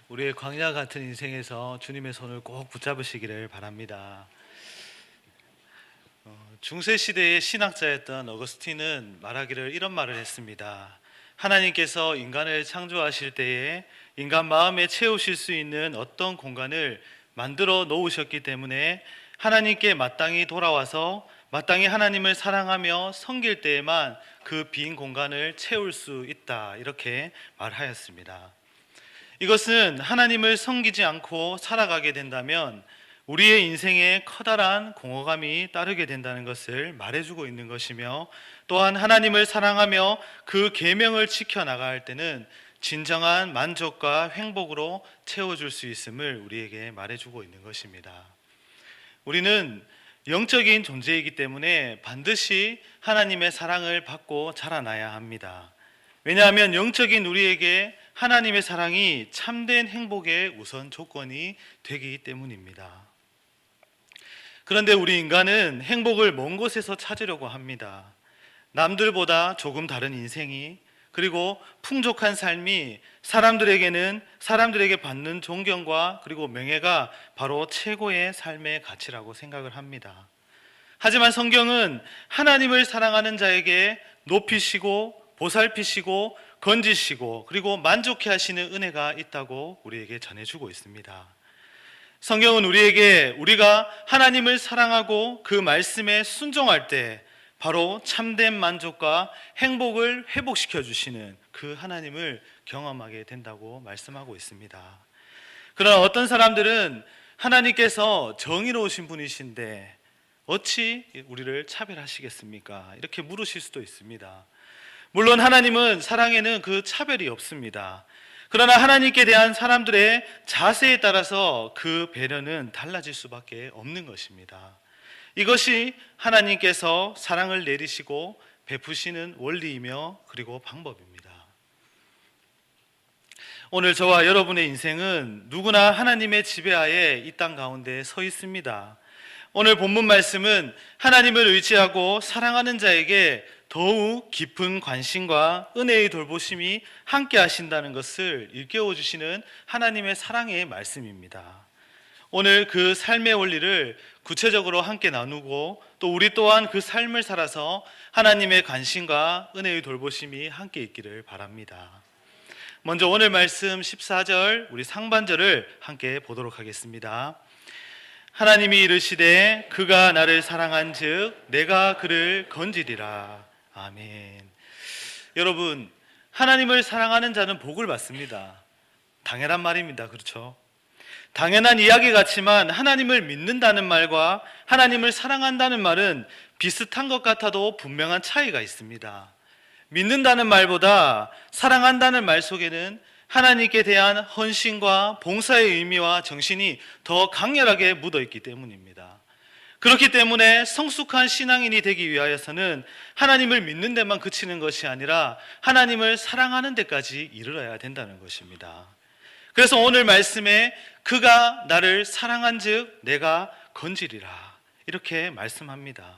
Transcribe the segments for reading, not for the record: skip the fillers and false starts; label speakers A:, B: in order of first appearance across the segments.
A: 우리의 광야 같은 인생에서 주님의 손을 꼭 붙잡으시기를 바랍니다. 중세 시대의 신학자였던 어거스틴은 말하기를 이런 말을 했습니다. 하나님께서 인간을 창조하실 때에 인간 마음에 채우실 수 있는 어떤 공간을 만들어 놓으셨기 때문에 하나님께 마땅히 돌아와서 마땅히 하나님을 사랑하며 섬길 때에만 그 빈 공간을 채울 수 있다, 이렇게 말하였습니다. 이것은 하나님을 섬기지 않고 살아가게 된다면 우리의 인생에 커다란 공허감이 따르게 된다는 것을 말해주고 있는 것이며, 또한 하나님을 사랑하며 그 계명을 지켜나갈 때는 진정한 만족과 행복으로 채워줄 수 있음을 우리에게 말해주고 있는 것입니다. 우리는 영적인 존재이기 때문에 반드시 하나님의 사랑을 받고 자라나야 합니다. 왜냐하면 영적인 우리에게 하나님의 사랑이 참된 행복의 우선 조건이 되기 때문입니다. 그런데 우리 인간은 행복을 먼 곳에서 찾으려고 합니다. 남들보다 조금 다른 인생이, 그리고 풍족한 삶이 사람들에게 받는 존경과 그리고 명예가 바로 최고의 삶의 가치라고 생각을 합니다. 하지만 성경은 하나님을 사랑하는 자에게 높이시고 보살피시고 건지시고 그리고 만족해 하시는 은혜가 있다고 우리에게 전해주고 있습니다. 성경은 우리에게 우리가 하나님을 사랑하고 그 말씀에 순종할 때 바로 참된 만족과 행복을 회복시켜 주시는 그 하나님을 경험하게 된다고 말씀하고 있습니다. 그러나 어떤 사람들은 하나님께서 정의로우신 분이신데 어찌 우리를 차별하시겠습니까? 이렇게 물으실 수도 있습니다. 물론 하나님은 사랑에는 그 차별이 없습니다. 그러나 하나님께 대한 사람들의 자세에 따라서 그 배려는 달라질 수밖에 없는 것입니다. 이것이 하나님께서 사랑을 내리시고 베푸시는 원리이며 그리고 방법입니다. 오늘 저와 여러분의 인생은 누구나 하나님의 지배하에 이 땅 가운데 서 있습니다. 오늘 본문 말씀은 하나님을 의지하고 사랑하는 자에게 더욱 깊은 관심과 은혜의 돌보심이 함께 하신다는 것을 일깨워 주시는 하나님의 사랑의 말씀입니다. 오늘 그 삶의 원리를 구체적으로 함께 나누고 또 우리 또한 그 삶을 살아서 하나님의 관심과 은혜의 돌보심이 함께 있기를 바랍니다. 먼저 오늘 말씀 14절 우리 상반절을 함께 보도록 하겠습니다. 하나님이 이르시되 그가 나를 사랑한즉 내가 그를 건지리라. 아멘. 여러분, 하나님을 사랑하는 자는 복을 받습니다. 당연한 말입니다. 그렇죠? 당연한 이야기 같지만 하나님을 믿는다는 말과 하나님을 사랑한다는 말은 비슷한 것 같아도 분명한 차이가 있습니다. 믿는다는 말보다 사랑한다는 말 속에는 하나님께 대한 헌신과 봉사의 의미와 정신이 더 강렬하게 묻어있기 때문입니다. 그렇기 때문에 성숙한 신앙인이 되기 위하여서는 하나님을 믿는 데만 그치는 것이 아니라 하나님을 사랑하는 데까지 이르러야 된다는 것입니다. 그래서 오늘 말씀에 그가 나를 사랑한즉 내가 건지리라, 이렇게 말씀합니다.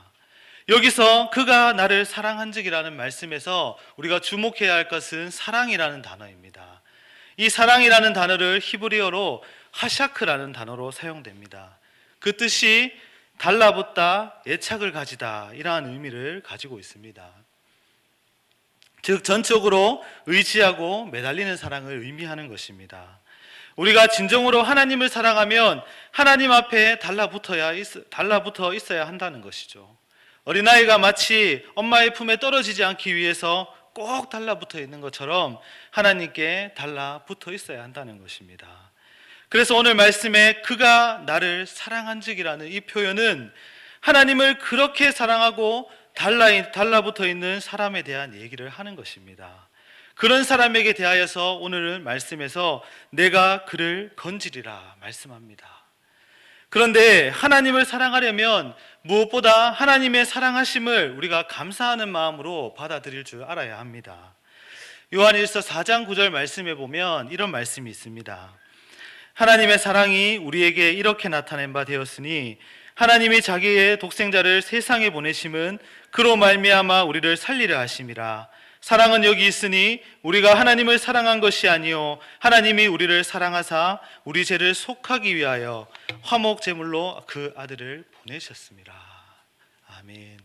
A: 여기서 그가 나를 사랑한즉이라는 말씀에서 우리가 주목해야 할 것은 사랑이라는 단어입니다. 이 사랑이라는 단어를 히브리어로 하샤크라는 단어로 사용됩니다. 그 뜻이 달라붙다, 애착을 가지다, 이러한 의미를 가지고 있습니다. 즉 전적으로 의지하고 매달리는 사랑을 의미하는 것입니다. 우리가 진정으로 하나님을 사랑하면 하나님 앞에 달라붙어 있어야 한다는 것이죠. 어린아이가 마치 엄마의 품에 떨어지지 않기 위해서 꼭 달라붙어 있는 것처럼 하나님께 달라붙어 있어야 한다는 것입니다. 그래서 오늘 말씀에 그가 나를 사랑한즉이라는 이 표현은 하나님을 그렇게 사랑하고 달라붙어 있는 사람에 대한 얘기를 하는 것입니다. 그런 사람에게 대하여서 오늘은 말씀에서 내가 그를 건지리라 말씀합니다. 그런데 하나님을 사랑하려면 무엇보다 하나님의 사랑하심을 우리가 감사하는 마음으로 받아들일 줄 알아야 합니다. 요한일서 4장 9절 말씀에 보면 이런 말씀이 있습니다. 하나님의 사랑이 우리에게 이렇게 나타낸 바 되었으니 하나님이 자기의 독생자를 세상에 보내심은 그로 말미암아 우리를 살리려 하심이라. 사랑은 여기 있으니 우리가 하나님을 사랑한 것이 아니요 하나님이 우리를 사랑하사 우리 죄를 속하기 위하여 화목 제물로 그 아들을 보내셨습니다. 아멘.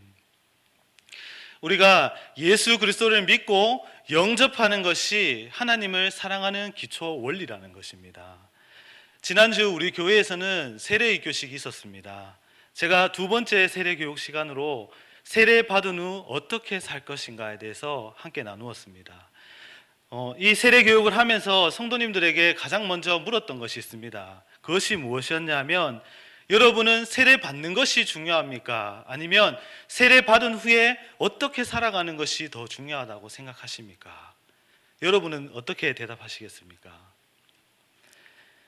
A: 우리가 예수 그리스도를 믿고 영접하는 것이 하나님을 사랑하는 기초 원리라는 것입니다. 지난주 우리 교회에서는 세례교식이 있었습니다. 제가 두 번째 세례교육 시간으로 세례 받은 후 어떻게 살 것인가에 대해서 함께 나누었습니다. 이 세례교육을 하면서 성도님들에게 가장 먼저 물었던 것이 있습니다. 그것이 무엇이었냐면, 여러분은 세례 받는 것이 중요합니까? 아니면 세례 받은 후에 어떻게 살아가는 것이 더 중요하다고 생각하십니까? 여러분은 어떻게 대답하시겠습니까?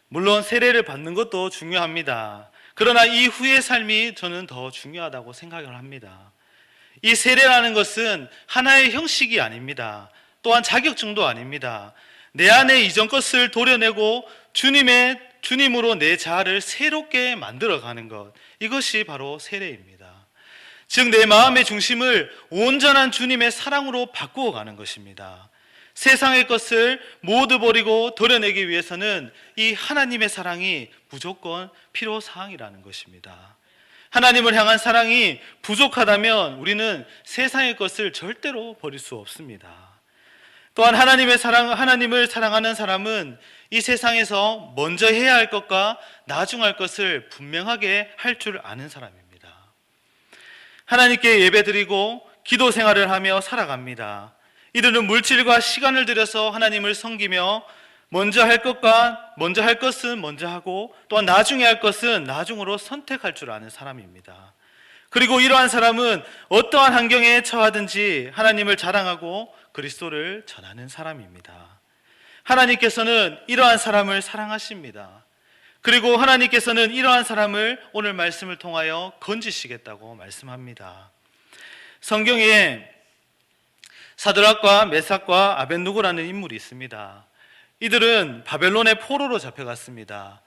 A: 물론 세례를 받는 것도 중요합니다. 그러나 이후의 삶이 저는 더 중요하다고 생각을 합니다. 이 세례라는 것은 하나의 형식이 아닙니다. 또한 자격증도 아닙니다. 내 안에 이전 것을 도려내고 주님으로 내 자아를 새롭게 만들어가는 것, 이것이 바로 세례입니다. 즉 내 마음의 중심을 온전한 주님의 사랑으로 바꾸어 가는 것입니다. 세상의 것을 모두 버리고 도려내기 위해서는 이 하나님의 사랑이 무조건 필요사항이라는 것입니다. 하나님을 향한 사랑이 부족하다면 우리는 세상의 것을 절대로 버릴 수 없습니다. 또한 하나님을 사랑하는 사람은 이 세상에서 먼저 해야 할 것과 나중할 것을 분명하게 할 줄 아는 사람입니다. 하나님께 예배드리고 기도 생활을 하며 살아갑니다. 이들은 물질과 시간을 들여서 하나님을 섬기며 먼저 할 것은 먼저 하고 또한 나중에 할 것은 나중으로 선택할 줄 아는 사람입니다. 그리고 이러한 사람은 어떠한 환경에 처하든지 하나님을 자랑하고 그리스도를 전하는 사람입니다. 하나님께서는 이러한 사람을 사랑하십니다. 그리고 하나님께서는 이러한 사람을 오늘 말씀을 통하여 건지시겠다고 말씀합니다. 성경에 사드락과 메삭과 아벳누고라는 인물이 있습니다. 이들은 바벨론의 포로로 잡혀갔습니다.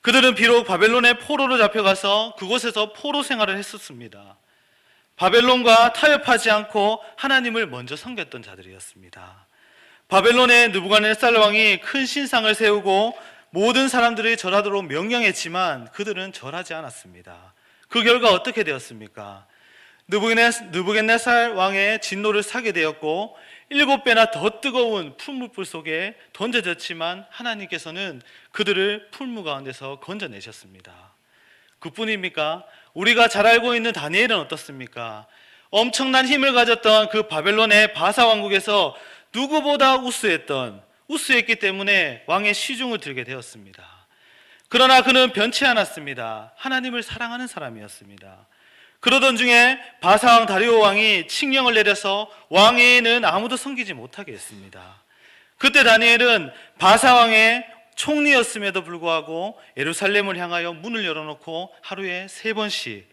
A: 그들은 비록 바벨론의 포로로 잡혀가서 그곳에서 포로 생활을 했었습니다. 바벨론과 타협하지 않고 하나님을 먼저 섬겼던 자들이었습니다. 바벨론의 느부갓네살 왕이 큰 신상을 세우고 모든 사람들이 절하도록 명령했지만 그들은 절하지 않았습니다. 그 결과 어떻게 되었습니까? 느부갓네살 왕의 진노를 사게 되었고 7배나 더 뜨거운 풀무불 속에 던져졌지만 하나님께서는 그들을 풀무 가운데서 건져내셨습니다. 그뿐입니까? 우리가 잘 알고 있는 다니엘은 어떻습니까? 엄청난 힘을 가졌던 그 바벨론의 바사 왕국에서 누구보다 우수했기 때문에 왕의 시중을 들게 되었습니다. 그러나 그는 변치 않았습니다. 하나님을 사랑하는 사람이었습니다. 그러던 중에 바사왕 다리오 왕이 칙령을 내려서 왕에는 아무도 섬기지 못하게 했습니다. 그때 다니엘은 바사왕의 총리였음에도 불구하고 예루살렘을 향하여 문을 열어놓고 하루에 3번씩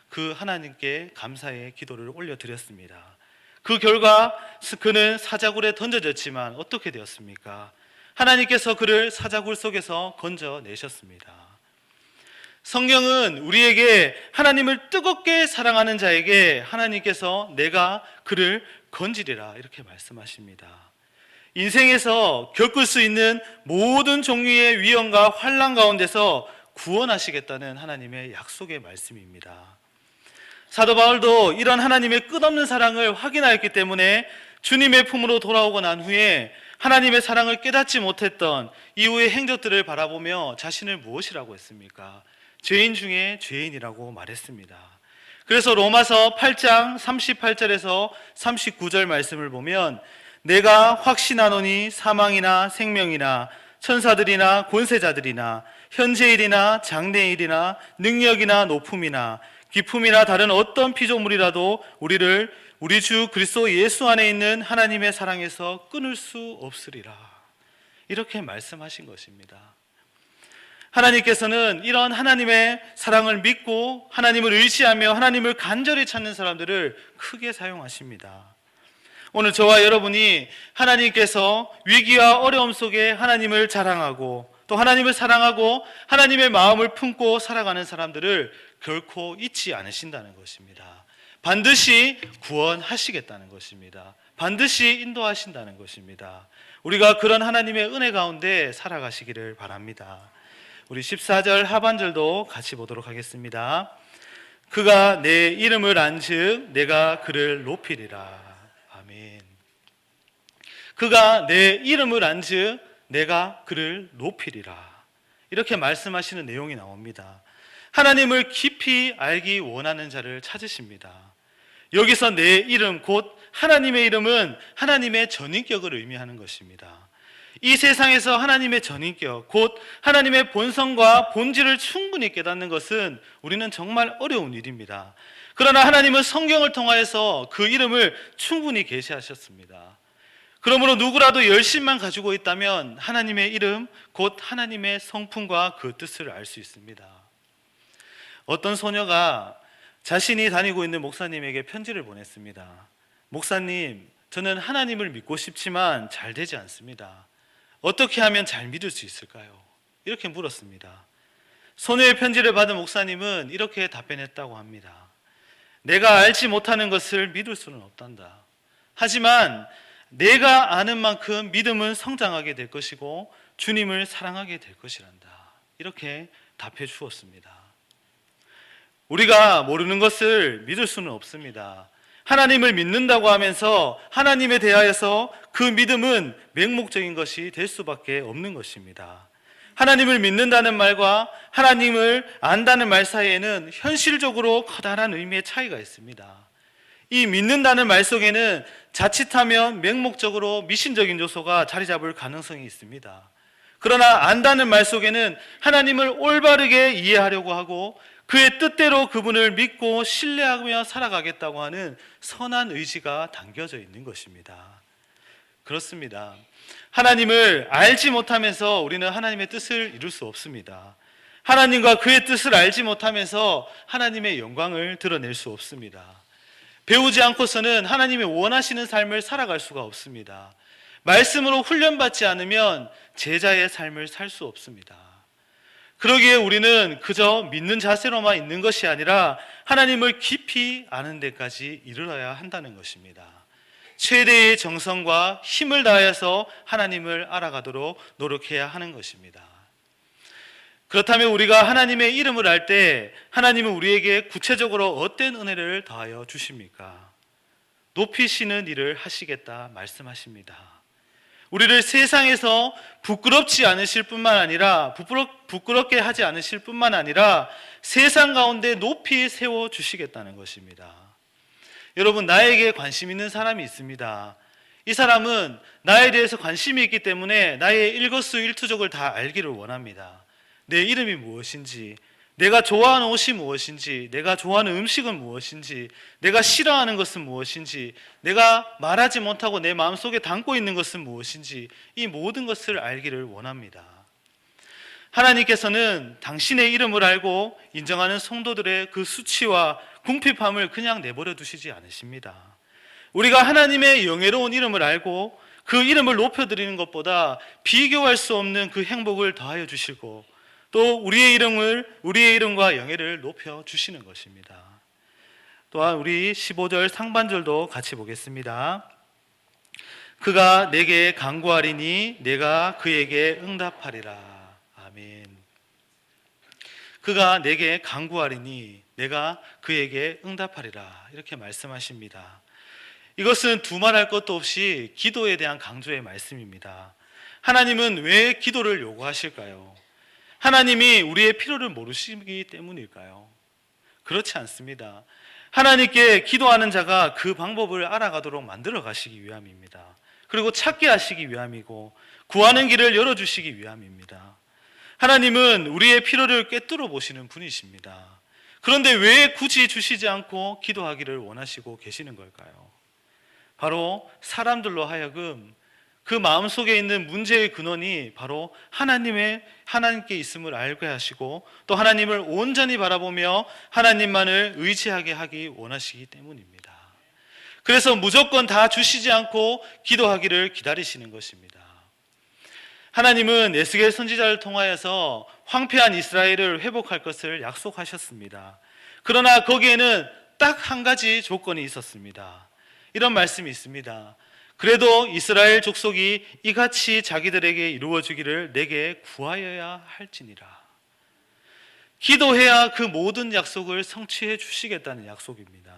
A: 그 하나님께 감사의 기도를 올려드렸습니다. 그 결과 그는 사자굴에 던져졌지만 어떻게 되었습니까? 하나님께서 그를 사자굴 속에서 건져내셨습니다. 성경은 우리에게 하나님을 뜨겁게 사랑하는 자에게 하나님께서 내가 그를 건지리라 이렇게 말씀하십니다. 인생에서 겪을 수 있는 모든 종류의 위험과 환난 가운데서 구원하시겠다는 하나님의 약속의 말씀입니다. 사도 바울도 이런 하나님의 끝없는 사랑을 확인하였기 때문에 주님의 품으로 돌아오고 난 후에 하나님의 사랑을 깨닫지 못했던 이후의 행적들을 바라보며 자신을 무엇이라고 했습니까? 죄인 중에 죄인이라고 말했습니다. 그래서 로마서 8장 38절에서 39절 말씀을 보면 내가 확신하노니 사망이나 생명이나 천사들이나 권세자들이나 현재일이나 장래일이나 능력이나 높음이나 기품이나 다른 어떤 피조물이라도 우리를 우리 주 그리스도 예수 안에 있는 하나님의 사랑에서 끊을 수 없으리라 이렇게 말씀하신 것입니다. 하나님께서는 이런 하나님의 사랑을 믿고 하나님을 의지하며 하나님을 간절히 찾는 사람들을 크게 사용하십니다. 오늘 저와 여러분이 하나님께서 위기와 어려움 속에 하나님을 자랑하고 또 하나님을 사랑하고 하나님의 마음을 품고 살아가는 사람들을 결코 잊지 않으신다는 것입니다. 반드시 구원하시겠다는 것입니다. 반드시 인도하신다는 것입니다. 우리가 그런 하나님의 은혜 가운데 살아가시기를 바랍니다. 우리 14절 하반절도 같이 보도록 하겠습니다. 그가 내 이름을 안즉 내가 그를 높이리라. 아멘. 그가 내 이름을 안즉 내가 그를 높이리라. 이렇게 말씀하시는 내용이 나옵니다. 하나님을 깊이 알기 원하는 자를 찾으십니다. 여기서 내 이름, 곧 하나님의 이름은 하나님의 전인격을 의미하는 것입니다. 이 세상에서 하나님의 전인격, 곧 하나님의 본성과 본질을 충분히 깨닫는 것은 우리는 정말 어려운 일입니다. 그러나 하나님은 성경을 통하여서 그 이름을 충분히 계시하셨습니다. 그러므로 누구라도 열심만 가지고 있다면 하나님의 이름, 곧 하나님의 성품과 그 뜻을 알 수 있습니다. 어떤 소녀가 자신이 다니고 있는 목사님에게 편지를 보냈습니다. 목사님, 저는 하나님을 믿고 싶지만 잘 되지 않습니다. 어떻게 하면 잘 믿을 수 있을까요? 이렇게 물었습니다. 소녀의 편지를 받은 목사님은 이렇게 답변했다고 합니다. 내가 알지 못하는 것을 믿을 수는 없단다. 하지만 내가 아는 만큼 믿음은 성장하게 될 것이고 주님을 사랑하게 될 것이란다. 이렇게 답해 주었습니다. 우리가 모르는 것을 믿을 수는 없습니다. 하나님을 믿는다고 하면서 하나님에 대하여서 그 믿음은 맹목적인 것이 될 수밖에 없는 것입니다. 하나님을 믿는다는 말과 하나님을 안다는 말 사이에는 현실적으로 커다란 의미의 차이가 있습니다. 이 믿는다는 말 속에는 자칫하면 맹목적으로 미신적인 요소가 자리 잡을 가능성이 있습니다. 그러나 안다는 말 속에는 하나님을 올바르게 이해하려고 하고 그의 뜻대로 그분을 믿고 신뢰하며 살아가겠다고 하는 선한 의지가 담겨져 있는 것입니다. 그렇습니다. 하나님을 알지 못하면서 우리는 하나님의 뜻을 이룰 수 없습니다. 하나님과 그의 뜻을 알지 못하면서 하나님의 영광을 드러낼 수 없습니다. 배우지 않고서는 하나님이 원하시는 삶을 살아갈 수가 없습니다. 말씀으로 훈련받지 않으면 제자의 삶을 살 수 없습니다. 그러기에 우리는 그저 믿는 자세로만 있는 것이 아니라 하나님을 깊이 아는 데까지 이르러야 한다는 것입니다. 최대의 정성과 힘을 다해서 하나님을 알아가도록 노력해야 하는 것입니다. 그렇다면 우리가 하나님의 이름을 알 때 하나님은 우리에게 구체적으로 어떤 은혜를 더하여 주십니까? 높이시는 일을 하시겠다 말씀하십니다. 우리를 세상에서 부끄럽지 않으실 뿐만 아니라 부끄럽게 하지 않으실 뿐만 아니라 세상 가운데 높이 세워 주시겠다는 것입니다. 여러분, 나에게 관심 있는 사람이 있습니다. 이 사람은 나에 대해서 관심이 있기 때문에 나의 일거수일투족을 다 알기를 원합니다. 내 이름이 무엇인지, 내가 좋아하는 옷이 무엇인지, 내가 좋아하는 음식은 무엇인지, 내가 싫어하는 것은 무엇인지, 내가 말하지 못하고 내 마음속에 담고 있는 것은 무엇인지, 이 모든 것을 알기를 원합니다. 하나님께서는 당신의 이름을 알고 인정하는 성도들의 그 수치와 궁핍함을 그냥 내버려 두시지 않으십니다. 우리가 하나님의 영예로운 이름을 알고 그 이름을 높여드리는 것보다 비교할 수 없는 그 행복을 더하여 주시고 또 우리의 이름과 영예를 높여 주시는 것입니다. 또한 우리 15절 상반절도 같이 보겠습니다. 그가 내게 간구하리니 내가 그에게 응답하리라. 아멘. 그가 내게 간구하리니 내가 그에게 응답하리라. 이렇게 말씀하십니다. 이것은 두말할 것도 없이 기도에 대한 강조의 말씀입니다. 하나님은 왜 기도를 요구하실까요? 하나님이 우리의 필요를 모르시기 때문일까요? 그렇지 않습니다. 하나님께 기도하는 자가 그 방법을 알아가도록 만들어 가시기 위함입니다. 그리고 찾게 하시기 위함이고 구하는 길을 열어주시기 위함입니다. 하나님은 우리의 필요를 꿰뚫어 보시는 분이십니다. 그런데 왜 굳이 주시지 않고 기도하기를 원하시고 계시는 걸까요? 바로 사람들로 하여금 그 마음속에 있는 문제의 근원이 바로 하나님께 있음을 알게 하시고 또 하나님을 온전히 바라보며 하나님만을 의지하게 하기 원하시기 때문입니다. 그래서 무조건 다 주시지 않고 기도하기를 기다리시는 것입니다. 하나님은 에스겔 선지자를 통하여서 황폐한 이스라엘을 회복할 것을 약속하셨습니다. 그러나 거기에는 딱 한 가지 조건이 있었습니다. 이런 말씀이 있습니다. 그래도 이스라엘 족속이 이같이 자기들에게 이루어지기를 내게 구하여야 할지니라. 기도해야 그 모든 약속을 성취해 주시겠다는 약속입니다.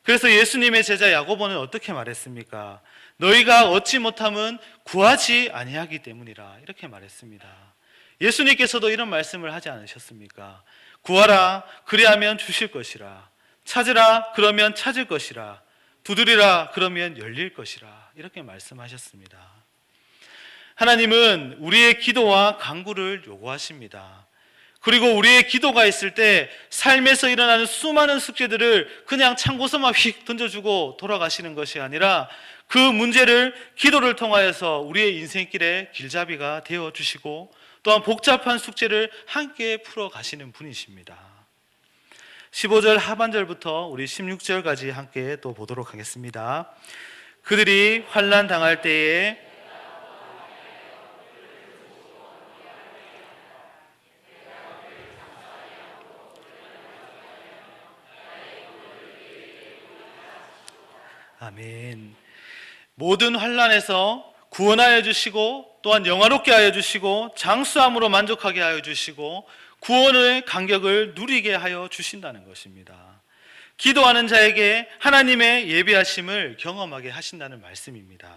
A: 그래서 예수님의 제자 야고보는 어떻게 말했습니까? 너희가 얻지 못함은 구하지 아니하기 때문이라, 이렇게 말했습니다. 예수님께서도 이런 말씀을 하지 않으셨습니까? 구하라, 그리하면 주실 것이라. 찾으라, 그러면 찾을 것이라. 두드리라, 그러면 열릴 것이라, 이렇게 말씀하셨습니다. 하나님은 우리의 기도와 간구를 요구하십니다. 그리고 우리의 기도가 있을 때 삶에서 일어나는 수많은 숙제들을 그냥 창고서만 휙 던져주고 돌아가시는 것이 아니라 그 문제를 기도를 통하여서 우리의 인생길의 길잡이가 되어주시고 또한 복잡한 숙제를 함께 풀어가시는 분이십니다. 15절 하반절부터 우리 16절까지 함께 또 보도록 하겠습니다. 그들이 환난 당할 때에 아멘. 모든 환난에서 구원하여 주시고 또한 영화롭게 하여 주시고 장수함으로 만족하게 하여 주시고 구원의 간격을 누리게 하여 주신다는 것입니다. 기도하는 자에게 하나님의 예비하심을 경험하게 하신다는 말씀입니다.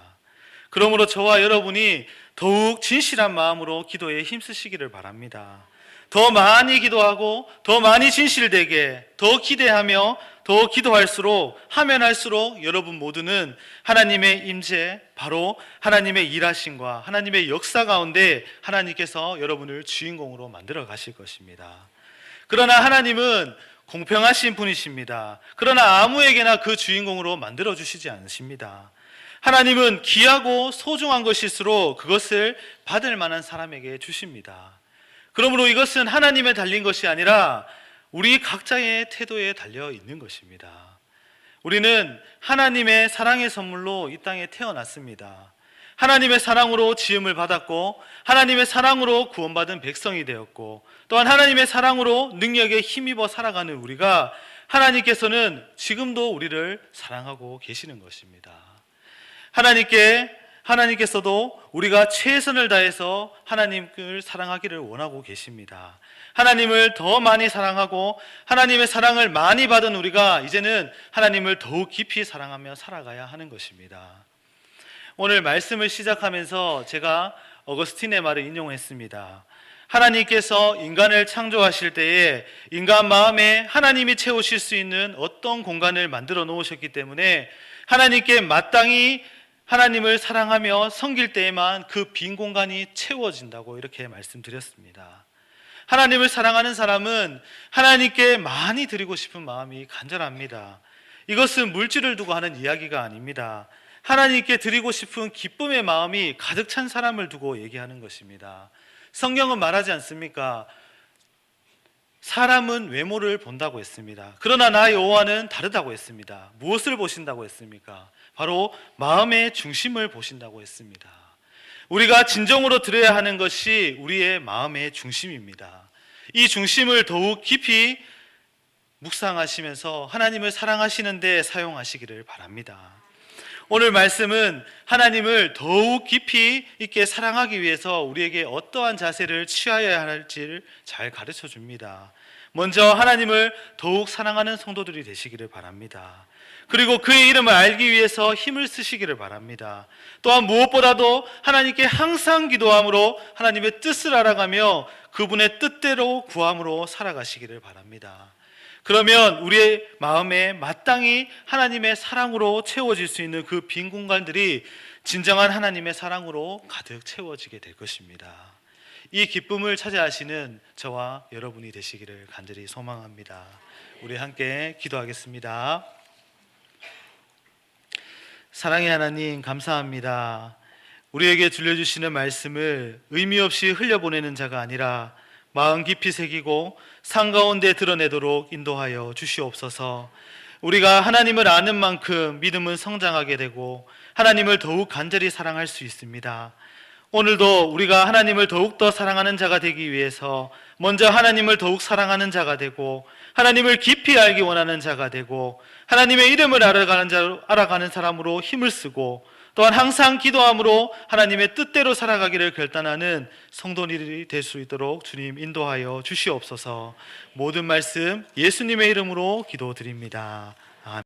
A: 그러므로 저와 여러분이 더욱 진실한 마음으로 기도에 힘쓰시기를 바랍니다. 더 많이 기도하고 더 많이 진실되게 더 기대하며 더 기도할수록 하면 할수록 여러분 모두는 하나님의 임재, 바로 하나님의 일하심과 하나님의 역사 가운데 하나님께서 여러분을 주인공으로 만들어 가실 것입니다. 그러나 하나님은 공평하신 분이십니다. 그러나 아무에게나 그 주인공으로 만들어 주시지 않으십니다. 하나님은 귀하고 소중한 것일수록 그것을 받을 만한 사람에게 주십니다. 그러므로 이것은 하나님에 달린 것이 아니라 우리 각자의 태도에 달려 있는 것입니다. 우리는 하나님의 사랑의 선물로 이 땅에 태어났습니다. 하나님의 사랑으로 지음을 받았고 하나님의 사랑으로 구원받은 백성이 되었고 또한 하나님의 사랑으로 능력에 힘입어 살아가는 우리가 하나님께서는 지금도 우리를 사랑하고 계시는 것입니다. 하나님께서도 우리가 최선을 다해서 하나님을 사랑하기를 원하고 계십니다. 하나님을 더 많이 사랑하고 하나님의 사랑을 많이 받은 우리가 이제는 하나님을 더욱 깊이 사랑하며 살아가야 하는 것입니다. 오늘 말씀을 시작하면서 제가 어거스틴의 말을 인용했습니다. 하나님께서 인간을 창조하실 때에 인간 마음에 하나님이 채우실 수 있는 어떤 공간을 만들어 놓으셨기 때문에 하나님께 마땅히 하나님을 사랑하며 섬길 때에만 그 빈 공간이 채워진다고 이렇게 말씀드렸습니다. 하나님을 사랑하는 사람은 하나님께 많이 드리고 싶은 마음이 간절합니다. 이것은 물질을 두고 하는 이야기가 아닙니다. 하나님께 드리고 싶은 기쁨의 마음이 가득 찬 사람을 두고 얘기하는 것입니다. 성경은 말하지 않습니까? 사람은 외모를 본다고 했습니다. 그러나 나 여호와는 다르다고 했습니다. 무엇을 보신다고 했습니까? 바로 마음의 중심을 보신다고 했습니다. 우리가 진정으로 드려야 하는 것이 우리의 마음의 중심입니다. 이 중심을 더욱 깊이 묵상하시면서 하나님을 사랑하시는 데 사용하시기를 바랍니다. 오늘 말씀은 하나님을 더욱 깊이 있게 사랑하기 위해서 우리에게 어떠한 자세를 취하여야 할지를 잘 가르쳐 줍니다. 먼저 하나님을 더욱 사랑하는 성도들이 되시기를 바랍니다. 그리고 그의 이름을 알기 위해서 힘을 쓰시기를 바랍니다. 또한 무엇보다도 하나님께 항상 기도함으로 하나님의 뜻을 알아가며 그분의 뜻대로 구함으로 살아가시기를 바랍니다. 그러면 우리의 마음에 마땅히 하나님의 사랑으로 채워질 수 있는 그 빈 공간들이 진정한 하나님의 사랑으로 가득 채워지게 될 것입니다. 이 기쁨을 차지하시는 저와 여러분이 되시기를 간절히 소망합니다. 우리 함께 기도하겠습니다. 사랑의 하나님, 감사합니다. 우리에게 들려주시는 말씀을 의미 없이 흘려보내는 자가 아니라 마음 깊이 새기고 삶 가운데 드러내도록 인도하여 주시옵소서. 우리가 하나님을 아는 만큼 믿음은 성장하게 되고 하나님을 더욱 간절히 사랑할 수 있습니다. 오늘도 우리가 하나님을 더욱더 사랑하는 자가 되기 위해서 먼저 하나님을 더욱 사랑하는 자가 되고 하나님을 깊이 알기 원하는 자가 되고 하나님의 이름을 알아가는 사람으로 힘을 쓰고 또한 항상 기도함으로 하나님의 뜻대로 살아가기를 결단하는 성도들이 될 수 있도록 주님 인도하여 주시옵소서. 모든 말씀 예수님의 이름으로 기도드립니다.